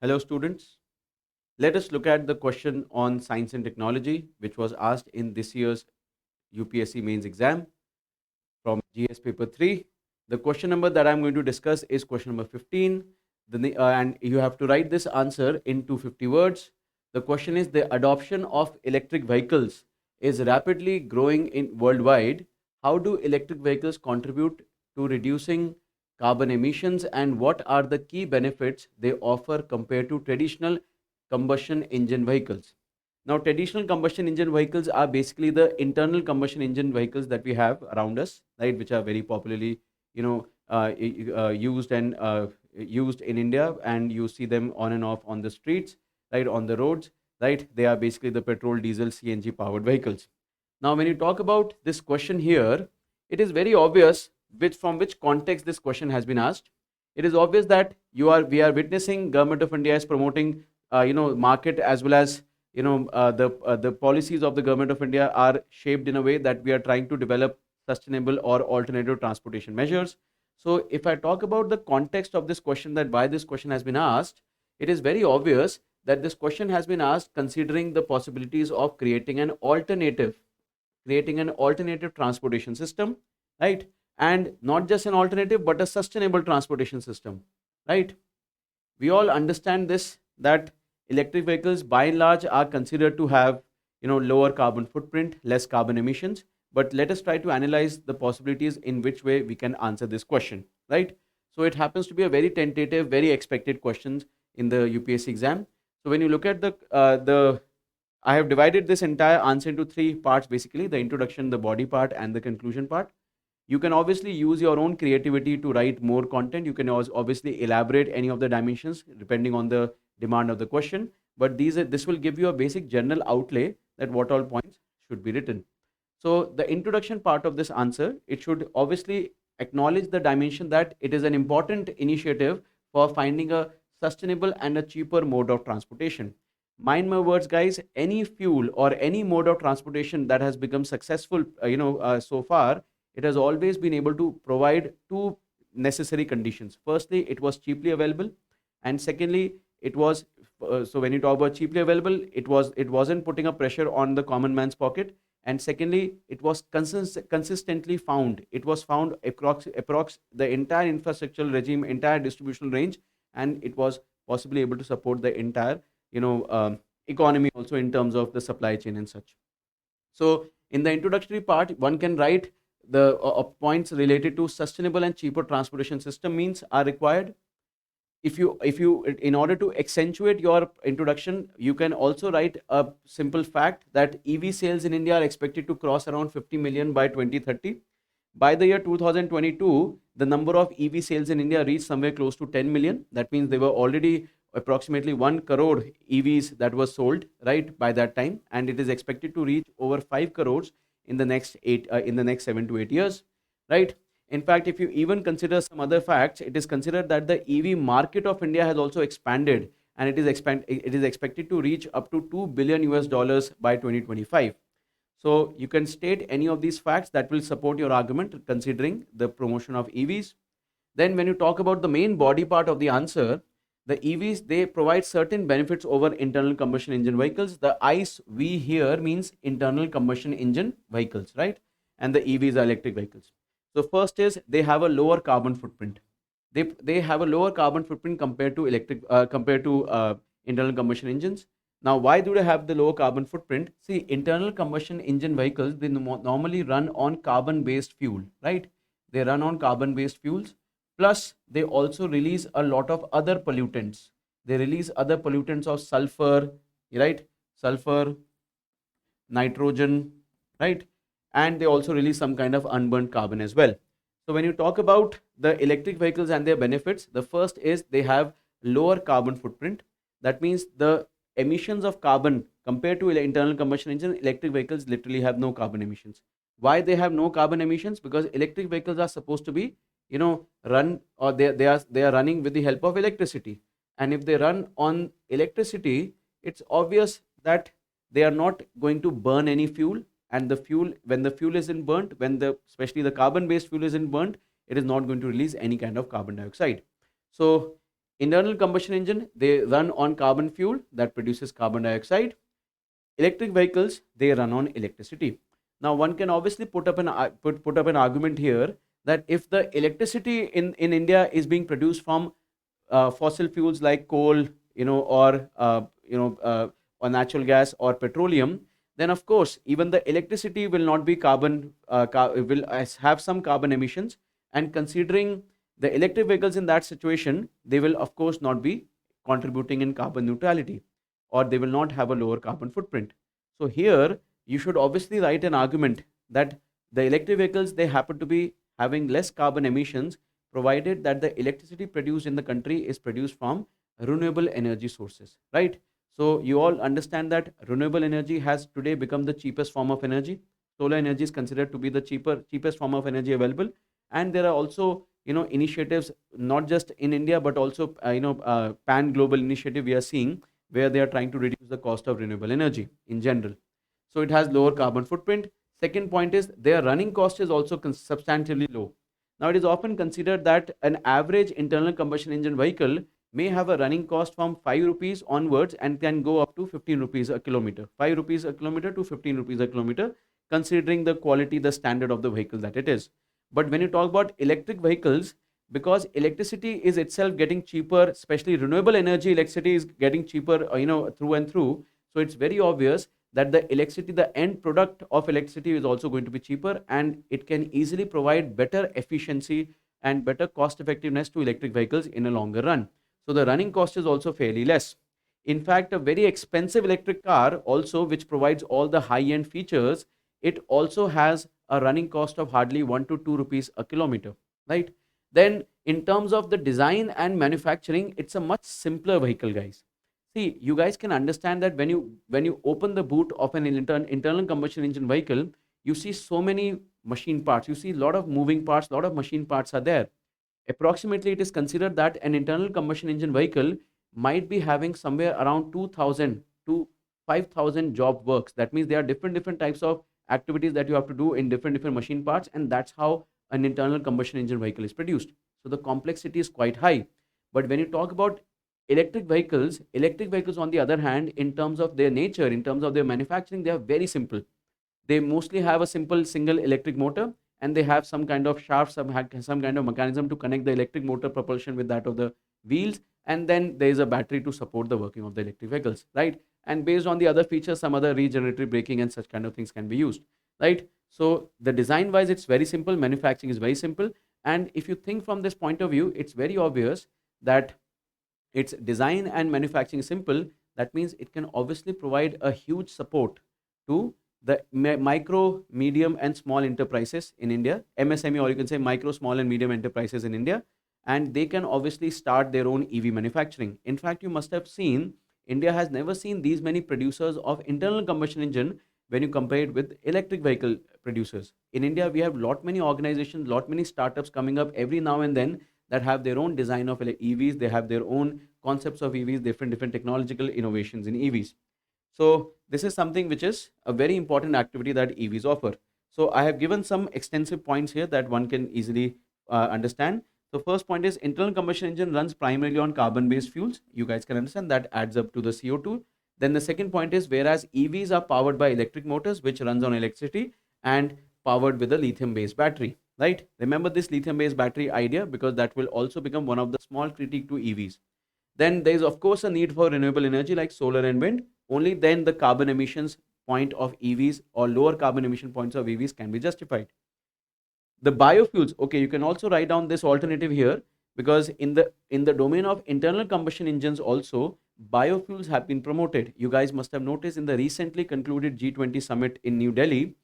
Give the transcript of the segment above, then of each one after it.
Hello students, let us look at the question on science and technology which was asked in this year's UPSC mains exam from GS paper 3. The question number that I am going to discuss is question number 15 and you have to write this answer in 250 words. The question is the adoption of electric vehicles is rapidly growing in worldwide. How do electric vehicles contribute to reducing carbon emissions and what are the key benefits they offer compared to traditional combustion engine vehicles? Now, traditional combustion engine vehicles are basically the internal combustion engine vehicles that we have around us, right, which are very popularly, used and used in India, and you see them on and off on the streets, right, on the roads, right. They are basically the petrol, diesel, CNG powered vehicles. Now, when you talk about this question here, it is very obvious from which context this question has been asked. It is obvious that we are witnessing Government of India is promoting, market as well as the policies of the Government of India are shaped in a way that we are trying to develop sustainable or alternative transportation measures. So if I talk about the context of this question, that why this question has been asked, it is very obvious that this question has been asked considering the possibilities of creating an alternative transportation system, right? And not just an alternative but a sustainable transportation system, right? We all understand this, that electric vehicles by and large are considered to have lower carbon footprint, less carbon emissions, but let us try to analyze the possibilities in which way we can answer this question, right? So it happens to be a very tentative, very expected questions in the UPSC exam. So when you look at the I have divided this entire answer into three parts, basically the introduction, the body part, and the conclusion part. You can obviously use your own creativity to write more content. You can obviously elaborate any of the dimensions depending on the demand of the question, but this will give you a basic general outlay that what all points should be written. So the introduction part of this answer, it should obviously acknowledge the dimension that it is an important initiative for finding a sustainable and a cheaper mode of transportation. Mind my words, guys, any fuel or any mode of transportation that has become successful so far, it has always been able to provide two necessary conditions. Firstly, it was cheaply available, and secondly, it was so when you talk about cheaply available, it wasn't putting a pressure on the common man's pocket, and secondly, it was consistently found. It was found across the entire infrastructural regime, entire distributional range, and it was possibly able to support the entire economy also in terms of the supply chain and such. So in the introductory part, one can write the points related to sustainable and cheaper transportation system means are required. If you in order to accentuate your introduction, you can also write a simple fact that EV sales in India are expected to cross around 50 million by 2030. By the year 2022, the number of EV sales in India reached somewhere close to 10 million. That means there were already approximately 1 crore EVs that were sold, right, by that time, and it is expected to reach over 5 crores in the next 7 to 8 years, right? In fact, if you even consider some other facts, it is considered that the EV market of India has also expanded, and it is expected to reach up to 2 billion US dollars by 2025. So you can state any of these facts that will support your argument considering the promotion of EVs. Then when you talk about the main body part of the answer, the EVs, they provide certain benefits over internal combustion engine vehicles. The ICE V here means internal combustion engine vehicles, right? And the EVs are electric vehicles. So first is they have a lower carbon footprint. They have a lower carbon footprint compared to internal combustion engines. Now, why do they have the lower carbon footprint? See, internal combustion engine vehicles, they normally run on carbon-based fuel, right? They run on carbon-based fuels. Plus, they also release a lot of other pollutants. They release other pollutants of sulfur, right? Sulfur, nitrogen, right? And they also release some kind of unburnt carbon as well. So when you talk about the electric vehicles and their benefits, the first is they have lower carbon footprint. That means the emissions of carbon compared to internal combustion engine, electric vehicles literally have no carbon emissions. Why they have no carbon emissions? Because electric vehicles are supposed to be run, or they are running with the help of electricity, and if they run on electricity, it's obvious that they are not going to burn any fuel, and the fuel, when the fuel isn't burnt, especially the carbon based fuel isn't burnt, it is not going to release any kind of carbon dioxide. So Internal combustion engine, they run on carbon fuel that produces carbon dioxide. Electric vehicles, they run on electricity. Now one can obviously put up an argument here that if the electricity in India is being produced from fossil fuels like coal, or natural gas or petroleum, then of course even the electricity will not be have some carbon emissions. And considering the electric vehicles in that situation, they will of course not be contributing in carbon neutrality, or they will not have a lower carbon footprint. So here you should obviously write an argument that the electric vehicles, they happen to be having less carbon emissions, provided that the electricity produced in the country is produced from renewable energy sources, right? So you all understand that renewable energy has today become the cheapest form of energy. Solar energy is considered to be the cheapest form of energy available. And there are also initiatives not just in India but also pan global initiative we are seeing, where they are trying to reduce the cost of renewable energy in general. So it has lower carbon footprint. Second point is their running cost is also substantially low. Now it is often considered that an average internal combustion engine vehicle may have a running cost from 5 rupees onwards and can go up to 15 rupees a kilometer. 5 rupees a kilometer to 15 rupees a kilometer, considering the quality, the standard of the vehicle that it is. But when you talk about electric vehicles, because electricity is itself getting cheaper, especially renewable energy electricity is getting cheaper, through and through. So it's very obvious that the electricity, the end product of electricity is also going to be cheaper, and it can easily provide better efficiency and better cost effectiveness to electric vehicles in a longer run. So the running cost is also fairly less. In fact, a very expensive electric car also, which provides all the high end features, it also has a running cost of hardly 1 to 2 rupees a kilometer, right? Then in terms of the design and manufacturing, it's a much simpler vehicle, guys. See, you guys can understand that when you open the boot of an internal combustion engine vehicle, you see so many machine parts. You see a lot of moving parts, a lot of machine parts are there. Approximately, it is considered that an internal combustion engine vehicle might be having somewhere around 2,000 to 5,000 job works. That means there are different types of activities that you have to do in different machine parts, and that's how an internal combustion engine vehicle is produced. So the complexity is quite high. But when you talk about electric vehicles on the other hand, in terms of their nature, in terms of their manufacturing, they are very simple. They mostly have a simple single electric motor, and they have some kind of shaft, some kind of mechanism to connect the electric motor propulsion with that of the wheels, and then there is a battery to support the working of the electric vehicles, right? And based on the other features, some other regenerative braking and such kind of things can be used, right? So the design wise, it's very simple, manufacturing is very simple. And if you think from this point of view, it's very obvious that its design and manufacturing is simple. That means it can obviously provide a huge support to the micro, medium, and small enterprises in India, MSME, or you can say micro, small, and medium enterprises in India, and they can obviously start their own EV manufacturing. In fact, you must have seen India has never seen these many producers of internal combustion engine when you compare it with electric vehicle producers. In India, we have lot many organizations, lot many startups coming up every now and then that have their own design of EVs. They have their own concepts of EVs, different technological innovations in EVs. So this is something which is a very important activity that EVs offer. So I have given some extensive points here that one can easily understand. The first point is internal combustion engine runs primarily on carbon based fuels. You guys can understand that adds up to the CO2. Then the second point is whereas EVs are powered by electric motors, which runs on electricity and powered with a lithium based battery, right? Remember this lithium based battery idea, because that will also become one of the small critique to EVs. Then there is of course a need for renewable energy like solar and wind. Only then the carbon emissions point of EVs or lower carbon emission points of EVs can be justified. The biofuels, okay, you can also write down this alternative here, because in the domain of internal combustion engines also biofuels have been promoted. You guys must have noticed in the recently concluded G20 summit in New Delhi,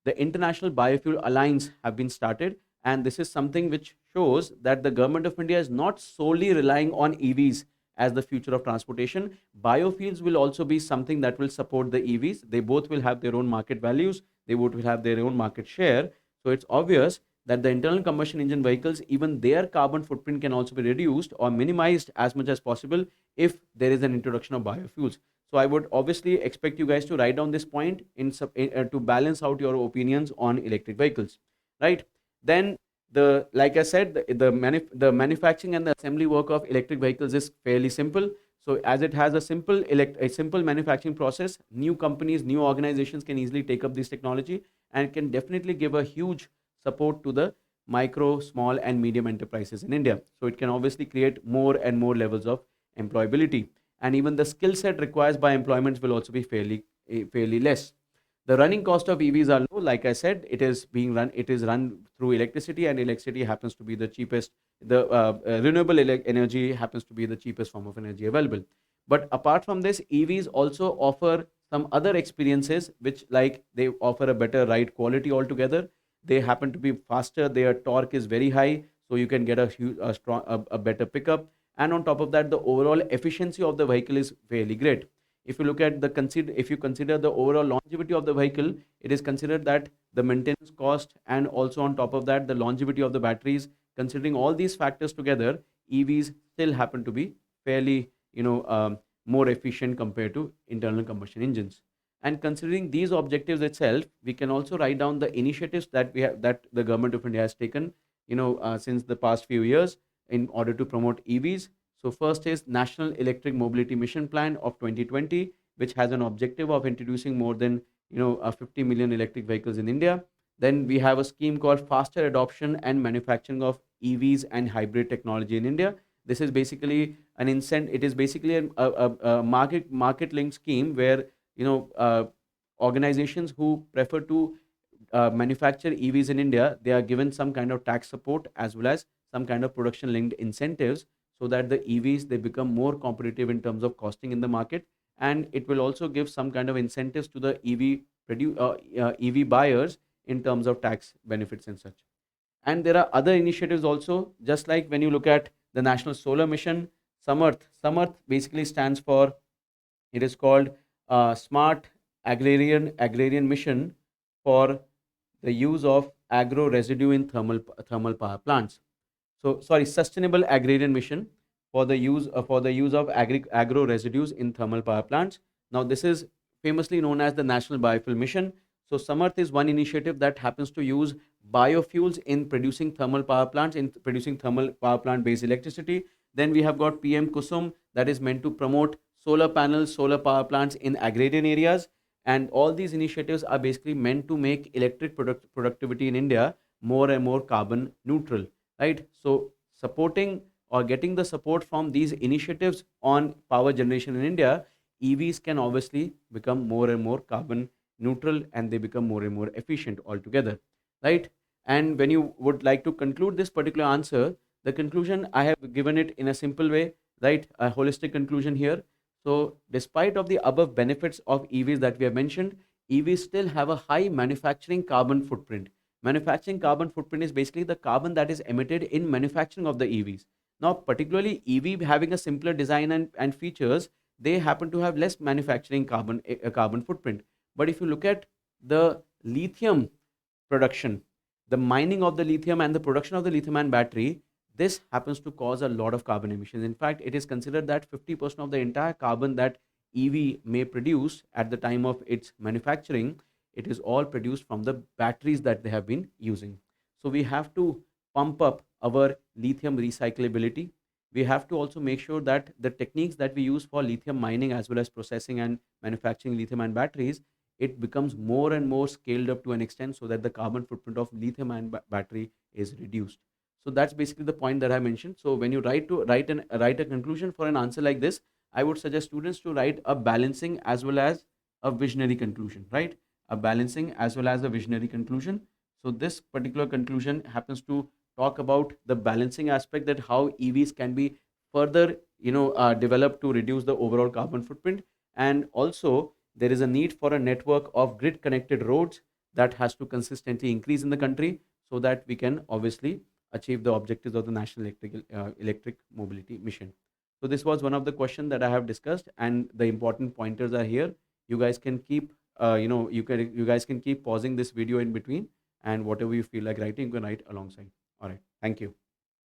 the International Biofuel Alliance have been started, and this is something which shows that the government of India is not solely relying on EVs as the future of transportation. Biofuels will also be something that will support the EVs. They both will have their own market values, they both will have their own market share. So it's obvious that the internal combustion engine vehicles, even their carbon footprint can also be reduced or minimized as much as possible if there is an introduction of biofuels. So I would obviously expect you guys to write down this point to balance out your opinions on electric vehicles, right? Then like I said, the manufacturing and the assembly work of electric vehicles is fairly simple. So as it has a simple manufacturing process, new companies, new organizations can easily take up this technology and can definitely give a huge support to the micro, small, and medium enterprises in India. So it can obviously create more and more levels of employability, and even the skill set required by employments will also be fairly less. The running cost of EVs are low. Like I said, it is run through electricity, and electricity happens to be the cheapest. The renewable energy happens to be the cheapest form of energy available. But apart from this, EVs also offer some other experiences, which like they offer a better ride quality altogether. They happen to be faster. Their torque is very high, so you can get a strong, a better pickup. And on top of that, the overall efficiency of the vehicle is fairly great. If you look at if you consider the overall longevity of the vehicle, it is considered that the maintenance cost, and also on top of that the longevity of the batteries, considering all these factors together, EVs still happen to be fairly, more efficient compared to internal combustion engines. And considering these objectives itself, we can also write down the initiatives that the government of India has taken, since the past few years in order to promote EVs. So first is National Electric Mobility Mission Plan of 2020, which has an objective of introducing more than 50 million electric vehicles in India. Then we have a scheme called Faster Adoption and Manufacturing of EVs and Hybrid Technology in India. This is basically an incentive. It is basically a market linked scheme where, organizations who prefer to manufacture EVs in India, they are given some kind of tax support as well as some kind of production linked incentives, so that the EVs, they become more competitive in terms of costing in the market. And it will also give some kind of incentives to the EV buyers in terms of tax benefits and such. And there are other initiatives also, just like when you look at the National Solar Mission, Samarth basically stands for, it is called Smart Agrarian Mission for the use of agro residue in thermal power plants. So sorry, Sustainable Agrarian Mission for the use of agro residues in thermal power plants. Now this is famously known as the National Biofuel Mission. So Samarth is one initiative that happens to use biofuels in producing thermal power plants, in producing thermal power plant based electricity. Then we have got PM Kusum, that is meant to promote solar panels, solar power plants in agrarian areas. And all these initiatives are basically meant to make electric productivity in India more and more carbon neutral, right? So supporting or getting the support from these initiatives on power generation in India, EVs can obviously become more and more carbon neutral, and they become more and more efficient altogether, right? And when you would like to conclude this particular answer, the conclusion I have given it in a simple way, right? A holistic conclusion here. So despite of the above benefits of EVs that we have mentioned, EVs still have a high manufacturing carbon footprint. Manufacturing carbon footprint is basically the carbon that is emitted in manufacturing of the EVs. Now, particularly EV having a simpler design and features, they happen to have less manufacturing carbon footprint. But if you look at the lithium production, the mining of the lithium and the production of the lithium ion battery, this happens to cause a lot of carbon emissions. In fact, it is considered that 50% of the entire carbon that EV may produce at the time of its manufacturing, it is all produced from the batteries that they have been using. So we have to pump up our lithium recyclability. We have to also make sure that the techniques that we use for lithium mining as well as processing and manufacturing lithium ion batteries, it becomes more and more scaled up to an extent so that the carbon footprint of lithium ion battery is reduced. So that's basically the point that I mentioned. So when you write a conclusion for an answer like this, I would suggest students to write a balancing as well as a visionary conclusion, right? A balancing as well as a visionary conclusion. So this particular conclusion happens to talk about the balancing aspect, that how EVs can be further, developed to reduce the overall carbon footprint. And also there is a need for a network of grid connected roads that has to consistently increase in the country, so that we can obviously achieve the objectives of the National Electric Mobility Mission. So this was one of the questions that I have discussed, and the important pointers are here. You guys can keep, you guys can keep pausing this video in between, and whatever you feel like writing, you can write alongside. All right. Thank you.